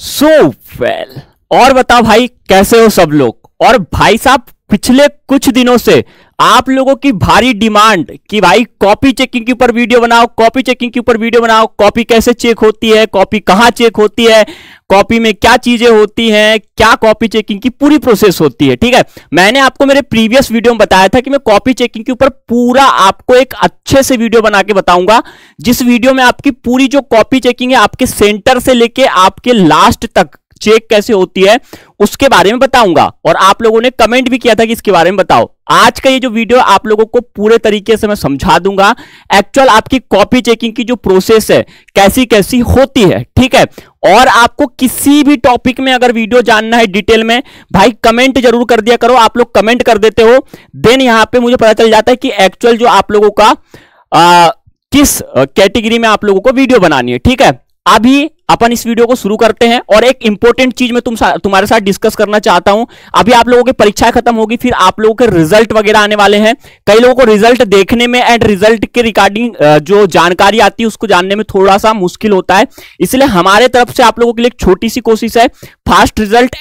So well. और बताओ भाई कैसे हो सब लोग। और भाई साहब पिछले कुछ दिनों से आप लोगों की भारी डिमांड कि भाई कॉपी चेकिंग के ऊपर वीडियो बनाओ, कॉपी चेकिंग के ऊपर वीडियो बनाओ, कॉपी कैसे चेक होती है, कॉपी कहां चेक होती है, कॉपी में क्या चीजें होती हैं, क्या कॉपी चेकिंग की पूरी प्रोसेस होती है। ठीक है, मैंने आपको मेरे प्रीवियस वीडियो में बताया था कि मैं कॉपी चेकिंग के ऊपर पूरा आपको एक अच्छे से वीडियो बना के बताऊंगा, जिस वीडियो में आपकी पूरी जो कॉपी चेकिंग है आपके सेंटर से लेके आपके लास्ट तक चेक कैसे होती है उसके बारे में बताऊंगा। और आप लोगों ने कमेंट भी किया था कि इसके बारे में बताओ। आज का ये जो वीडियो आप लोगों को पूरे तरीके से मैं समझा दूंगा, एक्चुअल आपकी कॉपी चेकिंग की जो प्रोसेस है कैसी कैसी होती है। ठीक है, और आपको किसी भी टॉपिक में अगर वीडियो जानना है डिटेल में, भाई कमेंट जरूर कर दिया करो। आप लोग कमेंट कर देते हो, देन यहां पे मुझे पता चल जाता है कि एक्चुअल जो आप लोगों का किस कैटेगरी में आप लोगों को वीडियो बनानी है। ठीक है, अभी अपन इस वीडियो को शुरू करते हैं। और एक इंपॉर्टेंट चीज मैं तुम्हारे साथ डिस्कस करना चाहता हूं। अभी आप लोगों की परीक्षाएं खत्म होगी, फिर आप लोगों के रिजल्ट वगैरह आने वाले हैं। कई लोगों को रिजल्ट देखने में एंड रिजल्ट के रिगार्डिंग जो जानकारी आती है उसको जानने में थोड़ा सा मुश्किल होता है, इसलिए हमारे तरफ से आप लोगों के लिए एक छोटी सी कोशिश है। फास्ट रिजल्ट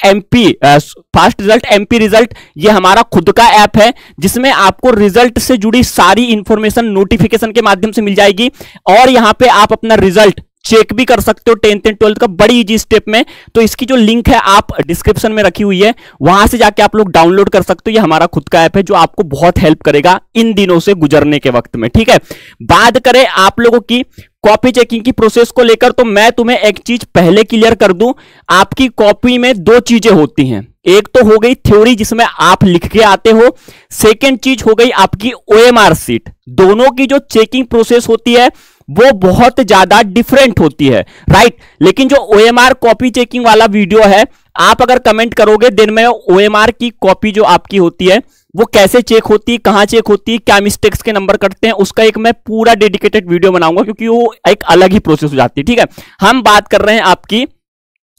एमपी रिजल्ट, ये हमारा खुद का ऐप है जिसमें आपको रिजल्ट से जुड़ी सारी इंफॉर्मेशन नोटिफिकेशन के माध्यम से मिल जाएगी। और यहां पे आप अपना रिजल्ट चेक भी कर सकते हो 10th एंड 12th का बड़ी इजी स्टेप में। तो इसकी जो लिंक है आप डिस्क्रिप्शन में रखी हुई है, वहां से जाके आप लोग डाउनलोड कर सकते हो। ये हमारा खुद का ऐप है जो आपको बहुत हेल्प करेगा इन दिनों से गुजरने के वक्त में। ठीक है, बात करें आप लोगों की कॉपी चेकिंग की प्रोसेस को लेकर, तो मैं तुम्हें एक चीज पहले क्लियर कर दूं। आपकी कॉपी में दो चीजें होती हैं, एक तो हो गई थ्योरी जिसमें आप लिख के आते हो, सेकेंड चीज हो गई आपकी ओएमआर शीट। दोनों की जो चेकिंग प्रोसेस होती है वो बहुत ज्यादा डिफरेंट होती है, राइट। लेकिन जो ओएमआर कॉपी चेकिंग वाला वीडियो है, आप अगर कमेंट करोगे दिन में ओएमआर की कॉपी जो आपकी होती है वो कैसे चेक होती है, कहां चेक होती है, क्या मिस्टेक्स के नंबर कटते हैं, उसका एक मैं पूरा डेडिकेटेड वीडियो बनाऊंगा, क्योंकि वो एक अलग ही प्रोसेस हो जाती है। ठीक है, हम बात कर रहे हैं आपकी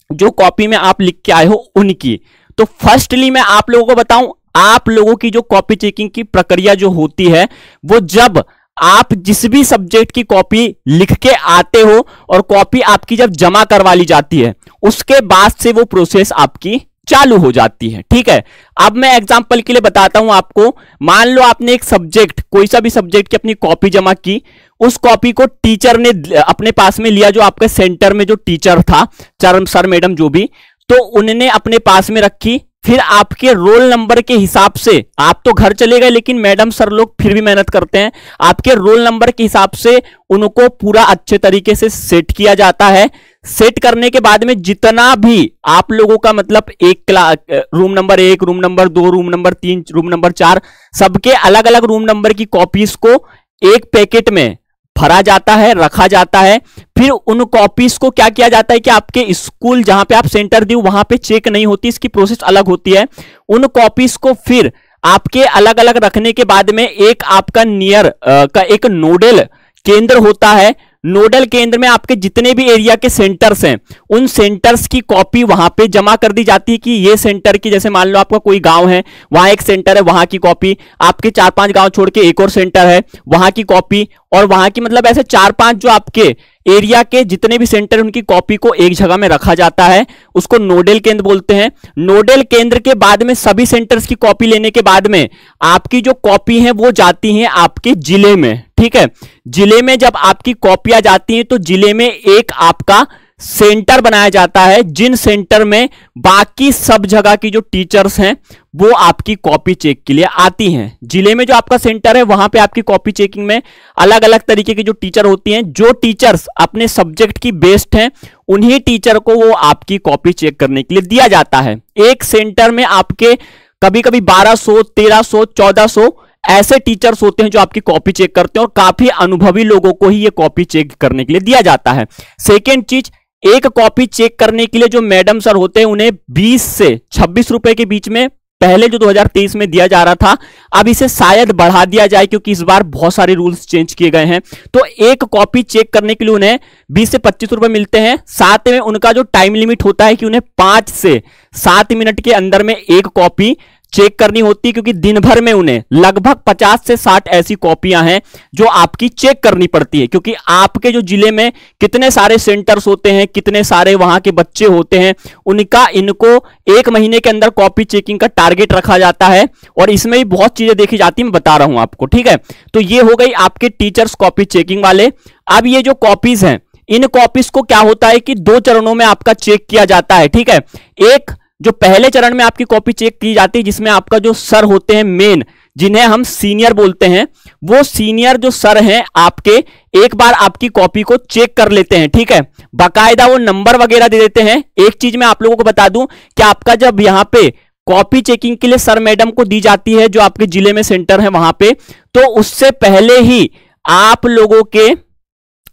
जो कॉपी में आप लिख के आए हो उनकी। तो फर्स्टली मैं आप लोगों को बताऊं, आप लोगों की जो कॉपी चेकिंग की प्रक्रिया जो होती है वो जब आप जिस भी सब्जेक्ट की कॉपी लिख के आते हो और कॉपी आपकी जब जमा करवा ली जाती है, उसके बाद से वो प्रोसेस आपकी चालू हो जाती है। ठीक है, अब मैं एग्जांपल के लिए बताता हूं आपको। मान लो आपने एक सब्जेक्ट, कोई सा भी सब्जेक्ट की अपनी कॉपी जमा की, उस कॉपी को टीचर ने अपने पास में लिया, जो आपके सेंटर में जो टीचर था, सर मैडम जो भी, तो उन्होंने अपने पास में रखी। फिर आपके रोल नंबर के हिसाब से, आप तो घर चले गए लेकिन मैडम सर लोग फिर भी मेहनत करते हैं, आपके रोल नंबर के हिसाब से उनको पूरा अच्छे तरीके से सेट किया जाता है। सेट करने के बाद में जितना भी आप लोगों का मतलब एक class, room number 1, room number 2, room number 3, room number 4, सबके अलग अलग रूम नंबर की कॉपीज को एक पैकेट में भरा जाता है, रखा जाता है। फिर उन कॉपीज को क्या किया जाता है कि आपके स्कूल जहां पे आप सेंटर दी वहां पे चेक नहीं होती, इसकी प्रोसेस अलग होती है। उन कॉपीज को फिर आपके अलग अलग रखने के बाद में एक आपका नियर का एक नोडल केंद्र होता है। नोडल केंद्र में आपके जितने भी एरिया के सेंटर्स हैं, उन सेंटर्स की कॉपी वहां पे जमा कर दी जाती है कि ये सेंटर की, जैसे मान लो आपका कोई गांव है, वहां एक सेंटर है, वहां की कॉपी, आपके 4-5 गांव छोड़ के एक और सेंटर है, वहां की कॉपी, और वहां की मतलब ऐसे 4-5 जो आपके एरिया के जितने भी सेंटर है उनकी कॉपी को एक जगह में रखा जाता है। उसको नोडल केंद्र बोलते हैं। नोडल केंद्र के बाद में सभी सेंटर्स की कॉपी लेने के बाद में आपकी जो कॉपी है वो जाती है आपके जिले में। ठीक है, जिले में जब आपकी कॉपियां जाती हैं तो जिले में एक आपका सेंटर बनाया जाता है, जिन सेंटर में बाकी सब जगह की जो टीचर्स हैं वो आपकी कॉपी चेक के लिए आती हैं। जिले में जो आपका सेंटर है वहां पे आपकी कॉपी चेकिंग में अलग अलग तरीके की जो टीचर होती हैं, जो टीचर्स अपने सब्जेक्ट की बेस्ड हैं, उन्हीं टीचर को वो आपकी कॉपी चेक करने के लिए दिया जाता है। एक सेंटर में आपके कभी कभी 1200, 1300, 1400 ऐसे टीचर्स होते हैं जो आपकी कॉपी चेक करते हैं, और काफी अनुभवी लोगों को ही ये कॉपी चेक करने के लिए दिया जाता है। सेकेंड चीज, एक कॉपी चेक करने के लिए जो मैडम सर होते हैं उन्हें 20 से 26 रुपए के बीच में, पहले जो 2023 में दिया जा रहा था, अब इसे शायद बढ़ा दिया जाए क्योंकि इस बार बहुत सारे रूल्स चेंज किए गए हैं। तो एक कॉपी चेक करने के लिए उन्हें 20 से 25 रुपए मिलते हैं। साथ में उनका जो टाइम लिमिट होता है कि उन्हें 5 से 7 मिनट के अंदर में एक कॉपी चेक करनी होती है, क्योंकि दिन भर में उन्हें लगभग 50 से 60 ऐसी कॉपियां हैं जो आपकी चेक करनी पड़ती है, क्योंकि आपके जो जिले में कितने सारे सेंटर्स होते हैं, कितने सारे वहां के बच्चे होते हैं, उनका इनको 1 महीने के अंदर कॉपी चेकिंग का टारगेट रखा जाता है, और इसमें भी बहुत चीजें देखी जाती है, मैं बता रहा हूं आपको। ठीक है, तो ये हो गई आपके टीचर्स कॉपी चेकिंग वाले। अब ये जो कॉपीज हैं, इन कॉपीज को क्या होता है कि 2 चरणों में आपका चेक किया जाता है। ठीक है, एक जो पहले चरण में आपकी कॉपी चेक की जाती है, जिसमें आपका जो सर होते हैं मेन, जिन्हें हम सीनियर बोलते हैं, वो सीनियर जो सर हैं आपके एक बार आपकी कॉपी को चेक कर लेते हैं। ठीक है, बाकायदा वो नंबर वगैरह दे देते हैं। एक चीज मैं आप लोगों को बता दूं कि आपका जब यहां पे कॉपी चेकिंग के लिए सर मैडम को दी जाती है, जो आपके जिले में सेंटर है वहां पे, तो उससे पहले ही आप लोगों के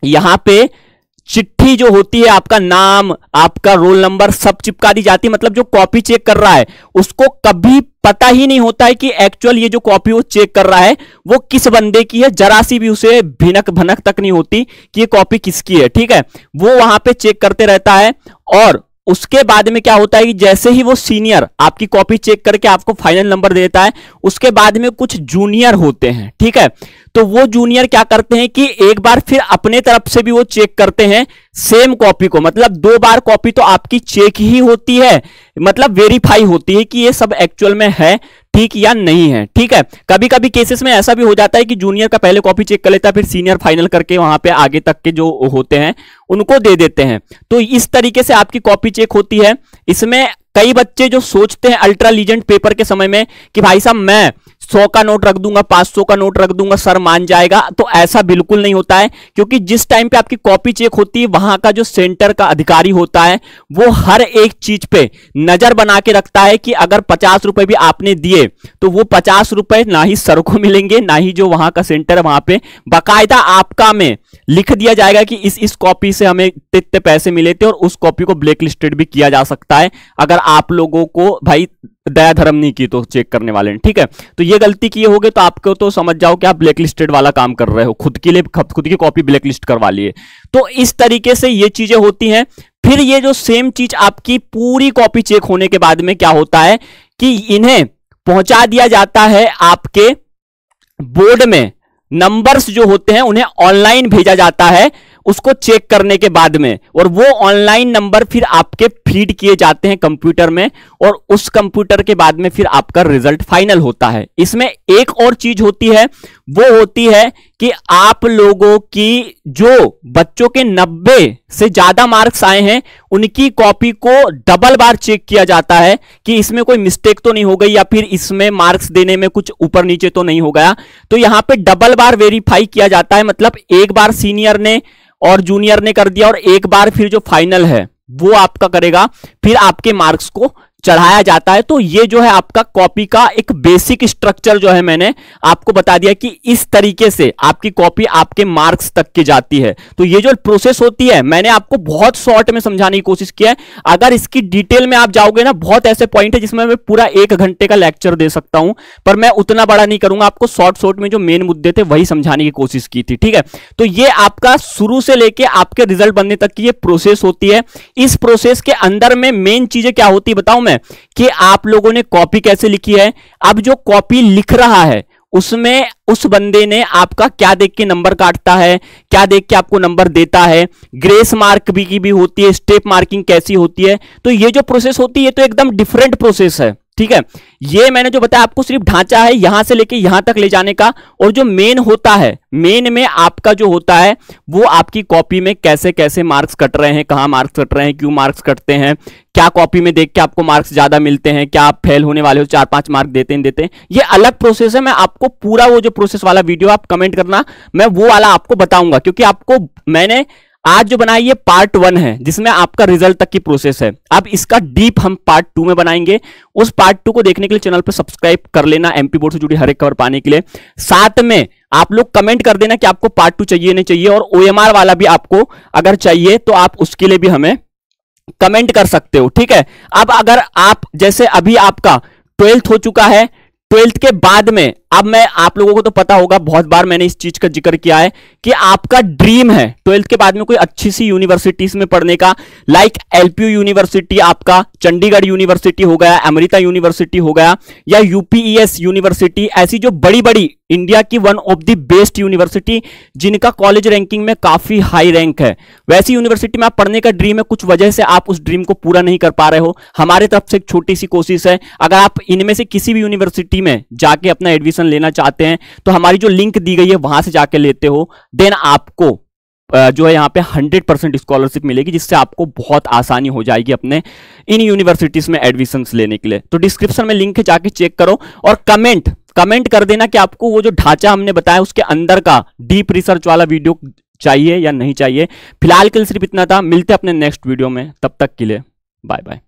यहां पे चिट्ठी जो होती है, आपका नाम, आपका रोल नंबर सब चिपका दी जाती है। मतलब जो कॉपी चेक कर रहा है उसको कभी पता ही नहीं होता है कि एक्चुअल ये जो कॉपी वो चेक कर रहा है वो किस बंदे की है, जरा सी भी उसे भिनक भनक तक नहीं होती कि ये कॉपी किसकी है। ठीक है, वो वहां पे चेक करते रहता है, और उसके बाद में क्या होता है कि जैसे ही वो सीनियर आपकी कॉपी चेक करके आपको फाइनल नंबर दे देता है, उसके बाद में कुछ जूनियर होते हैं। ठीक है, तो वो जूनियर क्या करते हैं कि एक बार फिर अपने तरफ से भी वो चेक करते हैं सेम कॉपी को। मतलब 2 बार कॉपी तो आपकी चेक ही होती है, मतलब वेरीफाई होती है कि ये सब एक्चुअल में है ठीक या नहीं है। ठीक है, कभी कभी केसेस में ऐसा भी हो जाता है कि जूनियर का पहले कॉपी चेक कर लेता है, फिर सीनियर फाइनल करके वहां पे आगे तक के जो होते हैं उनको दे देते हैं। तो इस तरीके से आपकी कॉपी चेक होती है। इसमें कई बच्चे जो सोचते हैं अल्ट्रा लीजेंड पेपर के समय में कि भाई साहब मैं 100 का नोट रख दूंगा, 500 का नोट रख दूंगा, सर मान जाएगा, तो ऐसा बिल्कुल नहीं होता है। क्योंकि जिस टाइम पे आपकी कॉपी चेक होती है, वहां का जो सेंटर का अधिकारी होता है वो हर एक चीज पे नजर बना के रखता है कि अगर 50 रुपए भी आपने दिए तो वो 50 रुपए ना ही सर को मिलेंगे, ना ही जो वहां का सेंटर है वहां पे बाकायदा आपका में लिख दिया जाएगा कि इस कॉपी से हमें इतने पैसे मिले थे, और उस कॉपी को ब्लैक लिस्टेड भी किया जा सकता है अगर आप लोगों को भाई दया धर्म नहीं की तो चेक करने वाले ने। ठीक है, तो ये गलती किए होगे तो आपको तो समझ जाओ कि आप ब्लैक लिस्टेड वाला काम कर रहे हो, खुद के लिए खुद की कॉपी ब्लैक लिस्ट करवा लिए। तो इस तरीके से ये चीजें होती हैं। फिर ये जो सेम चीज आपकी पूरी कॉपी चेक होने के बाद में क्या होता है कि इन्हें पहुंचा दिया जाता है आपके बोर्ड में। नंबर्स जो होते हैं उन्हें ऑनलाइन भेजा जाता है उसको चेक करने के बाद में, और वो ऑनलाइन नंबर फिर आपके फीड किए जाते हैं कंप्यूटर में, और उस कंप्यूटर के बाद में फिर आपका रिजल्ट फाइनल होता है। इसमें एक और चीज होती है, वो होती है कि आप लोगों की जो बच्चों के 90 से ज्यादा मार्क्स आए हैं उनकी कॉपी को डबल बार चेक किया जाता है कि इसमें कोई मिस्टेक तो नहीं हो गई, या फिर इसमें मार्क्स देने में कुछ ऊपर नीचे तो नहीं हो गया। तो यहां पे डबल बार वेरीफाई किया जाता है। मतलब एक बार सीनियर ने और जूनियर ने कर दिया, और एक बार फिर जो फाइनल है वो आपका करेगा, फिर आपके मार्क्स को चढ़ाया जाता है। तो ये जो है आपका कॉपी का एक बेसिक स्ट्रक्चर जो है मैंने आपको बता दिया कि इस तरीके से आपकी कॉपी आपके मार्क्स तक की जाती है। तो ये जो प्रोसेस होती है मैंने आपको बहुत शॉर्ट में समझाने की कोशिश किया है। अगर इसकी डिटेल में आप जाओगे ना, बहुत ऐसे पॉइंट है जिसमें मैं पूरा 1 घंटे का लेक्चर दे सकता हूं, पर मैं उतना बड़ा नहीं करूंगा। आपको शॉर्ट में जो मेन मुद्दे थे वही समझाने की कोशिश की थी। ठीक है, तो ये आपका शुरू से लेके आपके रिजल्ट बनने तक की ये प्रोसेस होती है। इस प्रोसेस के अंदर में मेन चीजें क्या होती है बताऊं मैं, कि आप लोगों ने कॉपी कैसे लिखी है। अब जो कॉपी लिख रहा है उसमें उस बंदे ने आपका क्या देख के नंबर काटता है, क्या देख के आपको नंबर देता है, ग्रेस मार्क भी की भी होती है, स्टेप मार्किंग कैसी होती है। तो ये जो प्रोसेस होती है तो एकदम डिफरेंट प्रोसेस है। ठीक है, ये मैंने जो बताया आपको सिर्फ ढांचा है यहां से लेके यहां तक ले जाने का, और जो मेन होता है, मेन में आपका जो होता है वो आपकी कॉपी में कैसे कैसे मार्क्स कट रहे हैं, कहां मार्क्स कट रहे हैं, क्यों मार्क्स कटते हैं, क्या कॉपी में देख के आपको मार्क्स ज्यादा मिलते हैं, क्या आप फेल होने वाले हो, 4-5 मार्क देते हैं। ये अलग प्रोसेस है। मैं आपको पूरा वो जो प्रोसेस वाला वीडियो आप कमेंट करना, मैं वो वाला आपको बताऊंगा, क्योंकि आपको मैंने आज जो बनाई ये पार्ट 1 है जिसमें आपका रिजल्ट तक की प्रोसेस है। अब इसका डीप हम पार्ट 2 में बनाएंगे। उस पार्ट 2 को देखने के लिए चैनल पर सब्सक्राइब कर लेना, एमपी बोर्ड से जुड़ी हर एक खबर पाने के लिए। साथ में आप लोग कमेंट कर देना कि आपको पार्ट 2 चाहिए नहीं चाहिए, और ओएमआर वाला भी आपको अगर चाहिए तो आप उसके लिए भी हमें कमेंट कर सकते हो। ठीक है, अब अगर आप जैसे अभी आपका 12th हो चुका है, ट्वेल्थ के बाद में, अब मैं आप लोगों को तो पता होगा, बहुत बार मैंने इस चीज का जिक्र किया है कि आपका ड्रीम है ट्वेल्थ के बाद में कोई अच्छी सी यूनिवर्सिटीज में पढ़ने का, लाइक एलपीयू यूनिवर्सिटी, आपका चंडीगढ़ यूनिवर्सिटी हो गया, अमृता यूनिवर्सिटी हो गया, या यूपीईएस यूनिवर्सिटी, ऐसी जो बड़ी बड़ी इंडिया की one of the best university जिनका कॉलेज रैंकिंग में काफी हाई रैंक है, वैसी यूनिवर्सिटी में आप पढ़ने का ड्रीम है, कुछ वजह से आप उस ड्रीम को पूरा नहीं कर पा रहे हो, हमारे तरफ से एक छोटी सी कोशिश है, अगर आप इनमें से किसी भी यूनिवर्सिटी में जाके अपना एडमिशन लेना चाहते हैं तो हमारी जो लिंक दी गई है वहां से जाके लेते हो, देन आपको जो है यहाँ पे 100% स्कॉलरशिप मिलेगी, जिससे आपको बहुत आसानी हो जाएगी अपने इन यूनिवर्सिटीज में एडमिशंस लेने के लिए। तो डिस्क्रिप्शन में लिंक है, जाके चेक करो और कमेंट कर देना कि आपको वो जो ढांचा हमने बताया उसके अंदर का डीप रिसर्च वाला वीडियो चाहिए या नहीं चाहिए। फिलहाल के लिए सिर्फ इतना था, मिलते हैं अपने नेक्स्ट वीडियो में, तब तक के लिए बाय बाय।